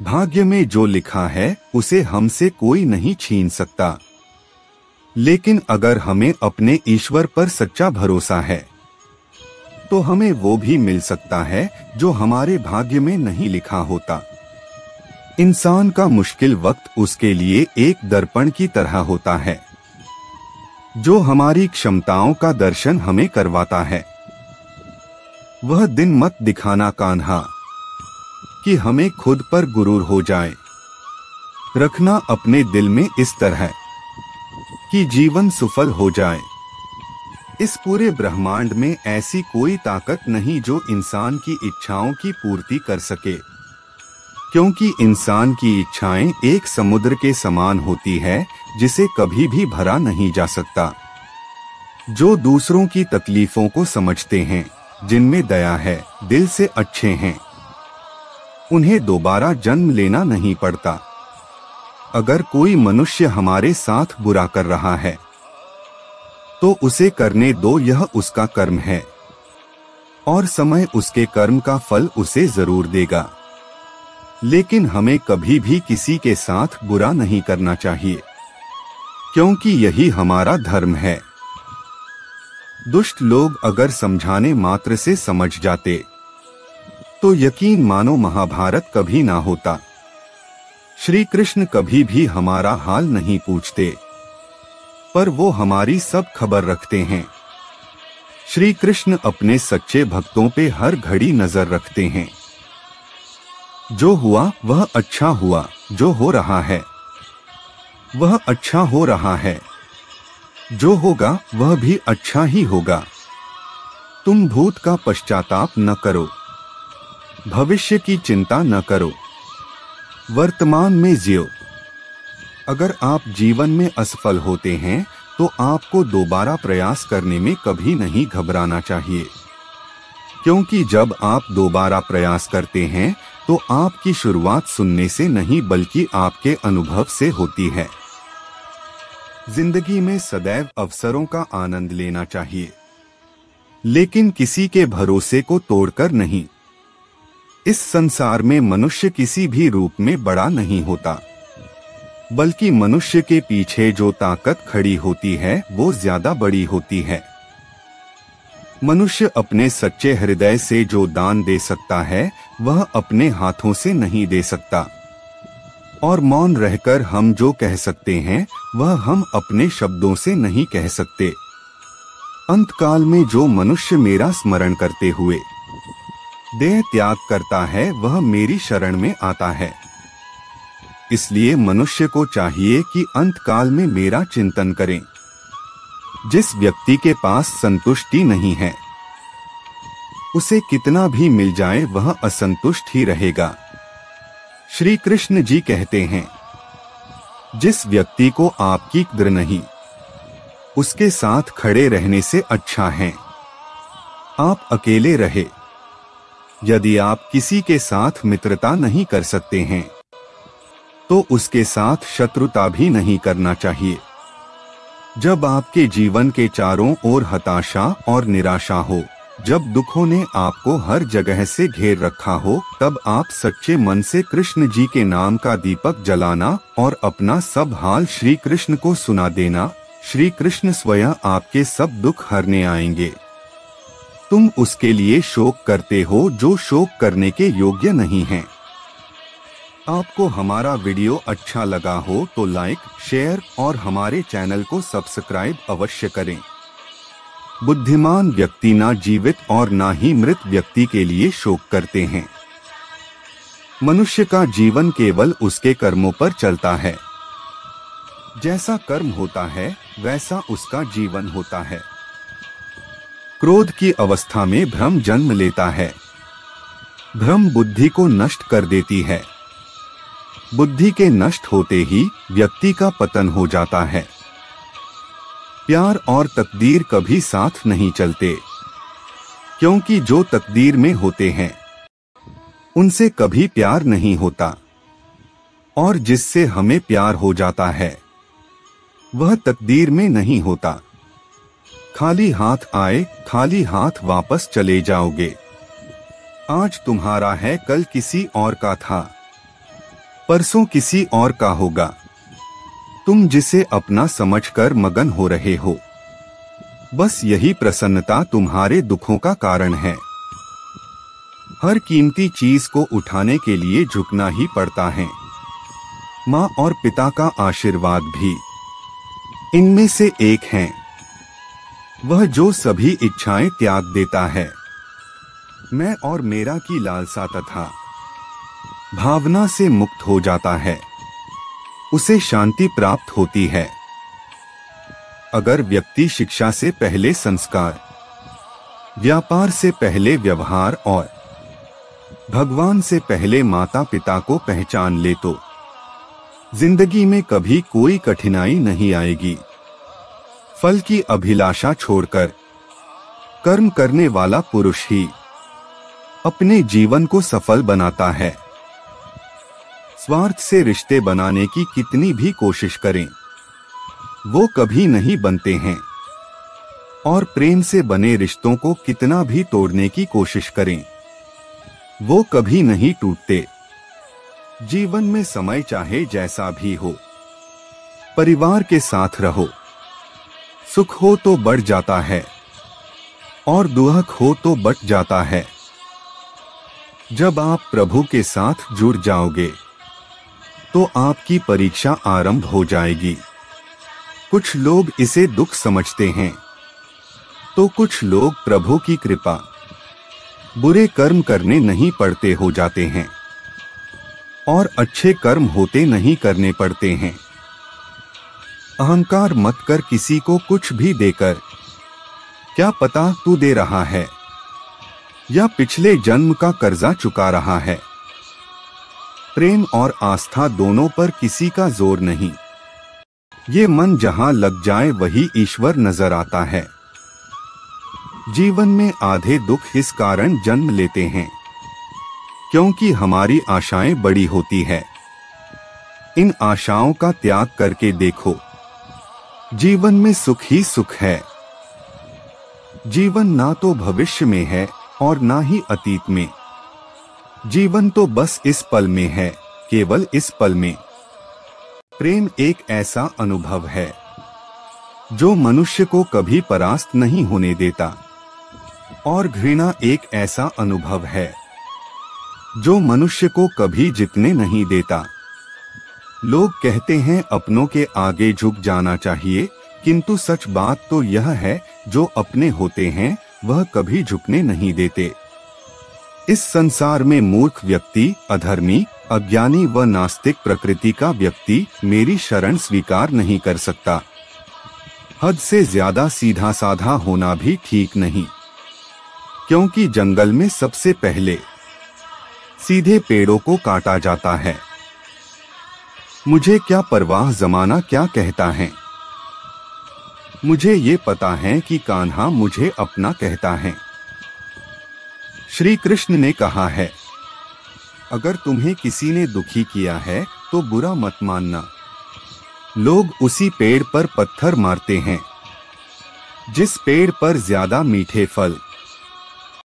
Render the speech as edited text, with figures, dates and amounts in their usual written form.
भाग्य में जो लिखा है उसे हमसे कोई नहीं छीन सकता, लेकिन अगर हमें अपने ईश्वर पर सच्चा भरोसा है तो हमें वो भी मिल सकता है जो हमारे भाग्य में नहीं लिखा होता। इंसान का मुश्किल वक्त उसके लिए एक दर्पण की तरह होता है जो हमारी क्षमताओं का दर्शन हमें करवाता है। वह दिन मत दिखाना कान्हा कि हमें खुद पर गुरूर हो जाए। रखना अपने दिल में इस तरह कि जीवन सफल हो जाए। इस पूरे ब्रह्मांड में ऐसी कोई ताकत नहीं जो इंसान की इच्छाओं की पूर्ति कर सके, क्योंकि इंसान की इच्छाएं एक समुद्र के समान होती है जिसे कभी भी भरा नहीं जा सकता। जो दूसरों की तकलीफों को समझते हैं, जिनमें दया है, दिल से अच्छे हैं, उन्हें दोबारा जन्म लेना नहीं पड़ता। अगर कोई मनुष्य हमारे साथ बुरा कर रहा है तो उसे करने दो, यह उसका कर्म है और समय उसके कर्म का फल उसे जरूर देगा। लेकिन हमें कभी भी किसी के साथ बुरा नहीं करना चाहिए, क्योंकि यही हमारा धर्म है। दुष्ट लोग अगर समझाने मात्र से समझ जाते तो यकीन मानो महाभारत कभी ना होता। श्री कृष्ण कभी भी हमारा हाल नहीं पूछते, पर वो हमारी सब खबर रखते हैं। श्री कृष्ण अपने सच्चे भक्तों पे हर घड़ी नजर रखते हैं। जो हुआ वह अच्छा हुआ, जो हो रहा है वह अच्छा हो रहा है, जो होगा वह भी अच्छा ही होगा। तुम भूत का पश्चाताप न करो, भविष्य की चिंता न करो, वर्तमान में जियो। अगर आप जीवन में असफल होते हैं तो आपको दोबारा प्रयास करने में कभी नहीं घबराना चाहिए, क्योंकि जब आप दोबारा प्रयास करते हैं तो आपकी शुरुआत सुनने से नहीं बल्कि आपके अनुभव से होती है। जिंदगी में सदैव अवसरों का आनंद लेना चाहिए, लेकिन किसी के भरोसे को तोड़कर नहीं। इस संसार में मनुष्य किसी भी रूप में बड़ा नहीं होता, बल्कि मनुष्य के पीछे जो ताकत खड़ी होती है वो ज्यादा बड़ी होती है। मनुष्य अपने सच्चे हृदय से जो दान दे सकता है वह अपने हाथों से नहीं दे सकता, और मौन रहकर हम जो कह सकते हैं वह हम अपने शब्दों से नहीं कह सकते। अंतकाल में जो मनुष्य मेरा स्मरण करते हुए देह त्याग करता है वह मेरी शरण में आता है। इसलिए मनुष्य को चाहिए कि अंतकाल में मेरा चिंतन करें। जिस व्यक्ति के पास संतुष्टि नहीं है उसे कितना भी मिल जाए वह असंतुष्ट ही रहेगा। श्री कृष्ण जी कहते हैं, जिस व्यक्ति को आपकी कद्र नहीं उसके साथ खड़े रहने से अच्छा है आप अकेले रहे। यदि आप किसी के साथ मित्रता नहीं कर सकते हैं तो उसके साथ शत्रुता भी नहीं करना चाहिए। जब आपके जीवन के चारों ओर हताशा और निराशा हो, जब दुखों ने आपको हर जगह से घेर रखा हो, तब आप सच्चे मन से कृष्ण जी के नाम का दीपक जलाना और अपना सब हाल श्री कृष्ण को सुना देना। श्री कृष्ण स्वयं आपके सब दुख हरने आएंगे। तुम उसके लिए शोक करते हो जो शोक करने के योग्य नहीं है। आपको हमारा वीडियो अच्छा लगा हो तो लाइक, शेयर और हमारे चैनल को सब्सक्राइब अवश्य करें। बुद्धिमान व्यक्ति ना जीवित और ना ही मृत व्यक्ति के लिए शोक करते हैं। मनुष्य का जीवन केवल उसके कर्मों पर चलता है। जैसा कर्म होता है वैसा उसका जीवन होता है। क्रोध की अवस्था में भ्रम जन्म लेता है। भ्रम बुद्धि को नष्ट कर देती है। बुद्धि के नष्ट होते ही व्यक्ति का पतन हो जाता है। प्यार और तकदीर कभी साथ नहीं चलते, क्योंकि जो तकदीर में होते हैं उनसे कभी प्यार नहीं होता, और जिससे हमें प्यार हो जाता है वह तकदीर में नहीं होता। खाली हाथ आए खाली हाथ वापस चले जाओगे। आज तुम्हारा है कल किसी और का था। परसों किसी और का होगा। तुम जिसे अपना समझकर मगन हो रहे हो, बस यही प्रसन्नता तुम्हारे दुखों का कारण है। हर कीमती चीज को उठाने के लिए झुकना ही पड़ता है। माँ और पिता का आशीर्वाद भी इनमें से एक है। वह जो सभी इच्छाएं त्याग देता है, मैं और मेरा की लालसा तथा भावना से मुक्त हो जाता है, उसे शांति प्राप्त होती है। अगर व्यक्ति शिक्षा से पहले संस्कार, व्यापार से पहले व्यवहार और भगवान से पहले माता पिता को पहचान ले तो जिंदगी में कभी कोई कठिनाई नहीं आएगी। फल की अभिलाषा छोड़कर कर्म करने वाला पुरुष ही अपने जीवन को सफल बनाता है। स्वार्थ से रिश्ते बनाने की कितनी भी कोशिश करें, वो कभी नहीं बनते हैं। और प्रेम से बने रिश्तों को कितना भी तोड़ने की कोशिश करें, वो कभी नहीं टूटते। जीवन में समय चाहे जैसा भी हो, परिवार के साथ रहो। सुख हो तो बढ़ जाता है और दुख हो तो बट जाता है। जब आप प्रभु के साथ जुड़ जाओगे तो आपकी परीक्षा आरंभ हो जाएगी। कुछ लोग इसे दुख समझते हैं, तो कुछ लोग प्रभु की कृपा बुरे कर्म करने नहीं पड़ते हो जाते हैं और अच्छे कर्म होते नहीं करने पड़ते हैं। अहंकार मत कर किसी को कुछ भी देकर, क्या पता तू दे रहा है या पिछले जन्म का कर्जा चुका रहा है। प्रेम और आस्था दोनों पर किसी का जोर नहीं। ये मन जहां लग जाए वही ईश्वर नजर आता है। जीवन में आधे दुख इस कारण जन्म लेते हैं क्योंकि हमारी आशाएं बड़ी होती है। इन आशाओं का त्याग करके देखो, जीवन में सुख ही सुख है। जीवन ना तो भविष्य में है और ना ही अतीत में। जीवन तो बस इस पल में है, केवल इस पल में। प्रेम एक ऐसा अनुभव है जो मनुष्य को कभी परास्त नहीं होने देता, और घृणा एक ऐसा अनुभव है जो मनुष्य को कभी जीतने नहीं देता। लोग कहते हैं अपनों के आगे झुक जाना चाहिए, किंतु सच बात तो यह है जो अपने होते हैं वह कभी झुकने नहीं देते। इस संसार में मूर्ख व्यक्ति, अधर्मी, अज्ञानी व नास्तिक प्रकृति का व्यक्ति मेरी शरण स्वीकार नहीं कर सकता। हद से ज्यादा सीधा साधा होना भी ठीक नहीं, क्योंकि जंगल में सबसे पहले सीधे पेड़ों को काटा जाता है। मुझे क्या परवाह जमाना क्या कहता है। मुझे ये पता है कि कान्हा मुझे अपना कहता है। श्री कृष्ण ने कहा है, अगर तुम्हें किसी ने दुखी किया है तो बुरा मत मानना। लोग उसी पेड़ पर पत्थर मारते हैं जिस पेड़ पर ज्यादा मीठे फल